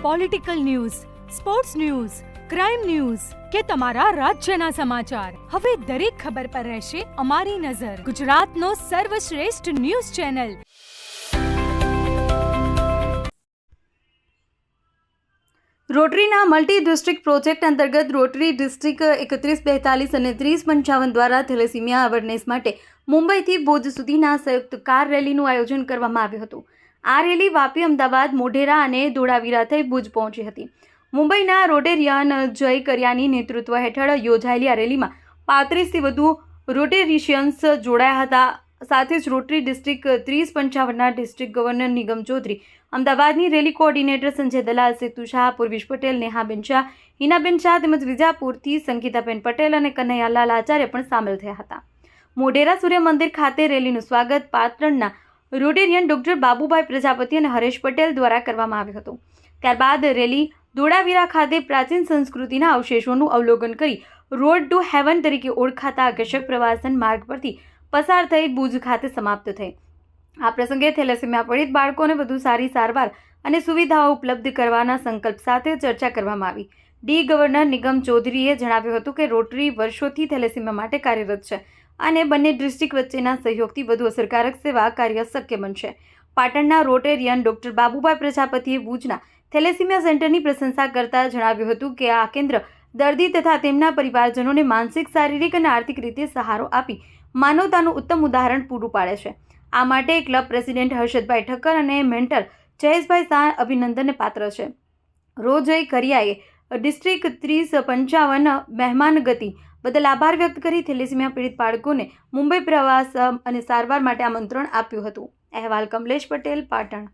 Political news, sports news, crime news કે તમારા રાજ્યના સમાચાર, હવે દરેક ખબર પર રહેશે અમારી નજર. ગુજરાતનો સર્વશ્રેષ્ઠ ન્યૂઝ ચેનલ. રોટરીના મલ્ટી ડિસ્ટ્રિક્ટ પ્રોજેક્ટ અંતર્ગત રોટરી ડિસ્ટ્રિક્ટ 3142 અને 3055 દ્વારા થેલેસીમિયા અવેરનેસ માટે મુંબઈથી ભુજ સુધીના સંયુક્ત કાર રેલીનું આયોજન કરવામાં આવ્યું હતું. આ રેલી વાપી, અમદાવાદ, મોઢેરા અને ધોળાવીરા થઈ ભુજ પહોંચી હતી. મુંબઈના રોટેરિયન જય કરિયાની નેતૃત્વ હેઠળ યોજાયેલી આ રેલીમાં 35થી વધુ રોટેરિશિયન્સ જોડાયા હતા. સાથે જ રોટરી ડિસ્ટ્રિક્ટ 3055ના ડિસ્ટ્રિક્ટ ગવર્નર નિગમ ચૌધરી, અમદાવાદની રેલી કોઓર્ડિનેટર સંજય દલાલ, સેતુ શાહ, પૂર્વિશ પટેલ, નેહાબેન શાહ, હિનાબેન શાહ તેમજ વિજાપુરથી સંગીતાબેન પટેલ અને કનૈયાલાલ આચાર્ય પણ સામેલ થયા હતા. મોઢેરા સૂર્ય મંદિર ખાતે રેલીનું સ્વાગત પાટણના રોટેરિયન ડોક્ટર બાબુભાઈ પ્રજાપતિ અને હરેશ પટેલ દ્વારા કરવામાં આવ્યું હતું. ત્યારબાદ રેલી ધોળાવીરા ખાતે પ્રાચીન સંસ્કૃતિના અવશેષોનું અવલોકન કરી રોડ ટુ હેવન તરીકે ઓળખાતા આકર્ષક પ્રવાસન માર્ગ પરથી પસાર થઈ ભુજ ખાતે સમાપ્ત થઈ. આ પ્રસંગે થેલેસીમિયા પીડિત બાળકોને વધુ સારી સારવાર અને સુવિધાઓ ઉપલબ્ધ કરવાના સંકલ્પ સાથે ચર્ચા કરવામાં આવી. ડી ગવર્નર નિગમ ચૌધરીએ જણાવ્યું હતું કે રોટરી વર્ષોથી થેલેસીમિયા માટે કાર્યરત છે અને બંને ડિસ્ટ્રિક્ટ વચ્ચેના સહયોગથી વધુ અસરકારક સેવા કાર્ય શક્ય બનશે. પાટણના રોટેરિયન ડોક્ટર બાબુભાઈ પ્રજાપતિએ ભુજના થેલેસીમિયા સેન્ટરની પ્રશંસા કરતા જણાવ્યું હતું કે આ કેન્દ્ર દર્દી તથા તેમના પરિવારજનોને માનસિક, શારીરિક અને આર્થિક રીતે સહારો આપી માનવતાનું ઉત્તમ ઉદાહરણ પૂરું પાડે છે. આ માટે ક્લબ પ્રેસિડેન્ટ હર્ષદભાઈ ઠક્કર અને મેન્ટર જયેશભાઈ શાહ અભિનંદનને પાત્ર છે. રોજય કરિયાએ ડિસ્ટ્રિક્ટ 3055 મહેમાન ગતિ બદલ આભાર વ્યક્ત કરી થેલેસીમિયા પીડિત બાળકોને મુંબઈ પ્રવાસ અને સારવાર માટે આમંત્રણ આપ્યું હતું. અહેવાલ કમલેશ પટેલ, પાટણ.